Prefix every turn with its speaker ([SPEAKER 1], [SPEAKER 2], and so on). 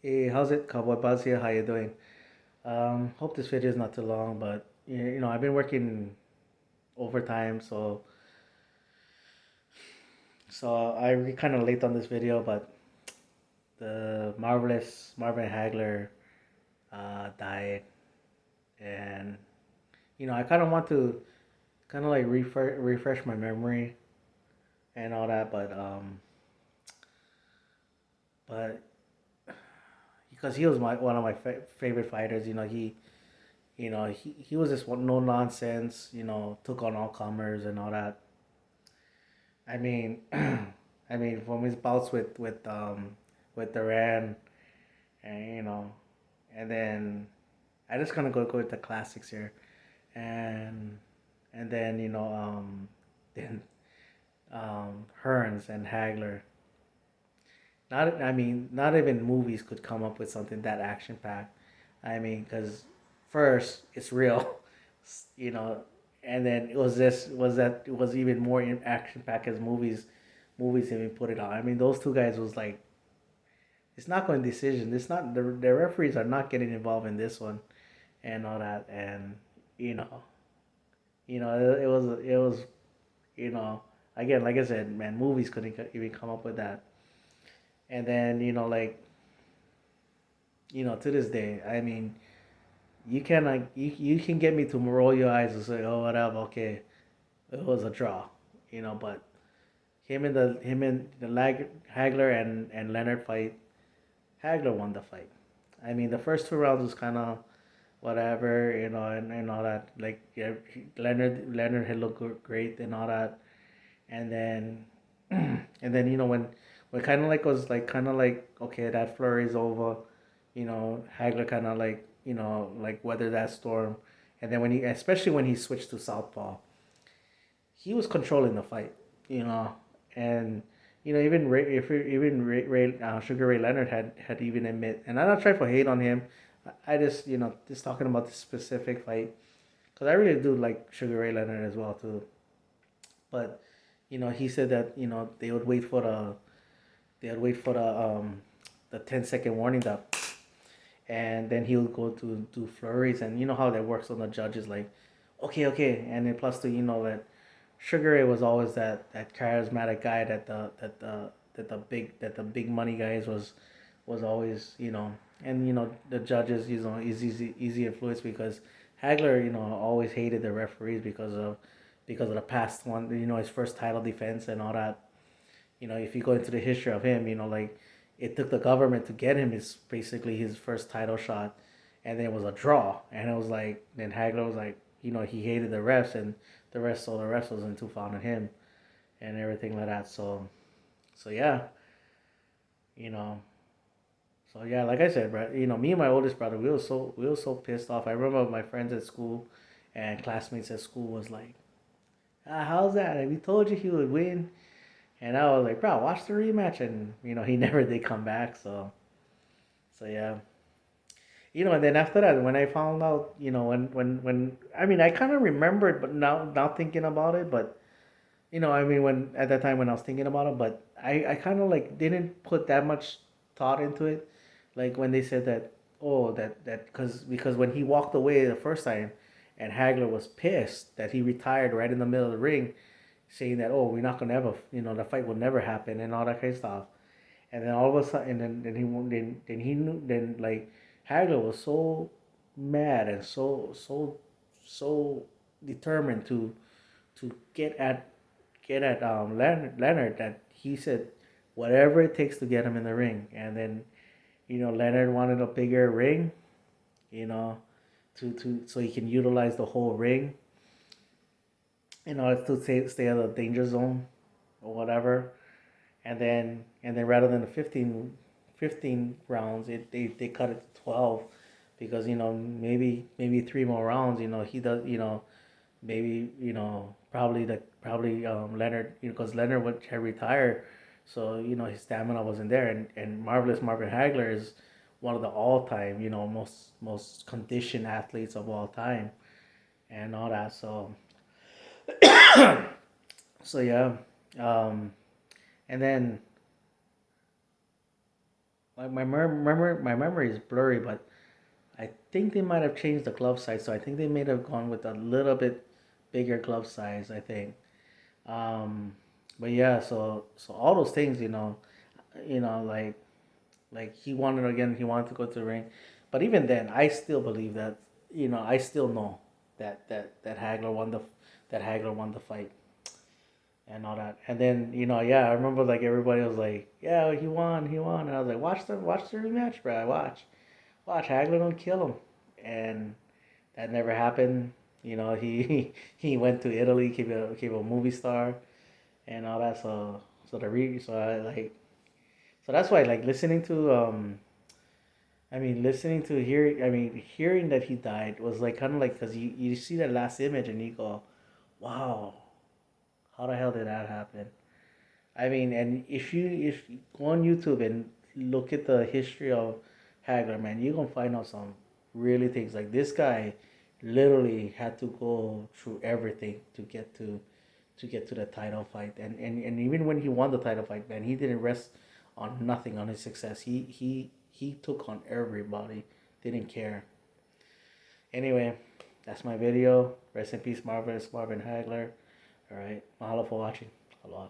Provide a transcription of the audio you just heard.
[SPEAKER 1] Hey, how's it, Cowboy Buzz here? How you doing? Hope this video is not too long, but I've been working overtime, so I kind of late on this video, but the marvelous Marvin Hagler died, and I kind of want to kind of like refresh my memory and all that, but because he was one of my favorite fighters, he was just one no nonsense, took on all comers and all that. I mean, I mean, from his bouts with Duran, and and then I just gonna go with the classics here, and and then then Hearns and Hagler. Not even movies could come up with something that action packed. I mean, because first it's real, you know, and then it was even more action packed as movies even put it on. I mean, those two guys was like, it's not going decision. It's not the referees are not getting involved in this one and all that, and you know, it was you know again, like I said, man, movies couldn't even come up with that. And then to this day, I mean, you can get me to roll your eyes and say, oh, whatever, okay, it was a draw, but him and the Hagler and Leonard fight. Hagler won the fight. I mean, the first two rounds was kind of whatever, and all that. Like, yeah, Leonard had looked great and all that, and then and then when kind of like was like kind of like, okay, that flurry is over. Hagler kind of like like weathered that storm, and then especially when he switched to southpaw, he was controlling the fight. You know, and even Sugar Ray Leonard had even admit, and I'm not trying to hate on him. I just just talking about this specific fight because I really do like Sugar Ray Leonard as well too. But he said that they would wait for the 10-second warning that, and then he would go to do flurries, and you know how that works on the judges, like, okay, okay, and then plus the that Sugar Ray was always that charismatic guy that the big money guys was always, and the judges, is easy influence because Hagler always hated the referees because of the past one, his first title defense and all that. If you go into the history of him, like, it took the government to get him his basically his first title shot, and then it was a draw, and it was like, then Hagler was like, he hated the refs, and the refs wasn't too fond of him and everything like that. So yeah, you know, so yeah, like I said, bro, me and my oldest brother, we were so pissed off. I remember my friends at school and classmates at school was like, how's that? And we told you he would win. And I was like, bro, watch the rematch, and he never did come back. So yeah, and then after that, when I found out, when I mean, I kind of remembered, but now thinking about it, but I mean, when at that time when I was thinking about it, but I kind of like didn't put that much thought into it, like when they said that, oh, that because when he walked away the first time, and Hagler was pissed that he retired right in the middle of the ring, saying that, oh, we're not gonna ever, the fight will never happen and all that kind of stuff. And then all of a sudden, then he knew, then like Hagler was so mad and so determined to get at Leonard that he said whatever it takes to get him in the ring. And then Leonard wanted a bigger ring, you know, to so he can utilize the whole ring in order to stay out of the danger zone or whatever. And then rather than the 15 rounds, they cut it to 12 because maybe three more rounds, he does, maybe probably Leonard, because Leonard would have retired, so his stamina wasn't there, and marvelous Marvin Hagler is one of the all time, most conditioned athletes of all time and all that. So yeah, um, and then like my memory is blurry, but I think they might have changed the glove size. So I think they may have gone with a little bit bigger glove size. I think. Um, but yeah, so all those things, like he wanted again, he wanted to go to the ring, but even then, I still believe that, I still know that Hagler won the fight and all that. And then, yeah, I remember like everybody was like, yeah, he won, and I was like, watch the rematch, bro, watch Hagler don't kill him, and that never happened. He he went to Italy, became a movie star and all that. So I like, so that's why like listening to hearing that he died was like kind of like, because you see that last image and you go, wow, how the hell did that happen? And if you go on YouTube and look at the history of Hagler, man, you're gonna find out some really things. Like this guy literally had to go through everything to get to the title fight. And even when he won the title fight, man, he didn't rest on nothing on his success. He took on everybody. Didn't care. Anyway, that's my video. Rest in peace, Marvin Hagler. All right. Mahalo for watching. Aloha.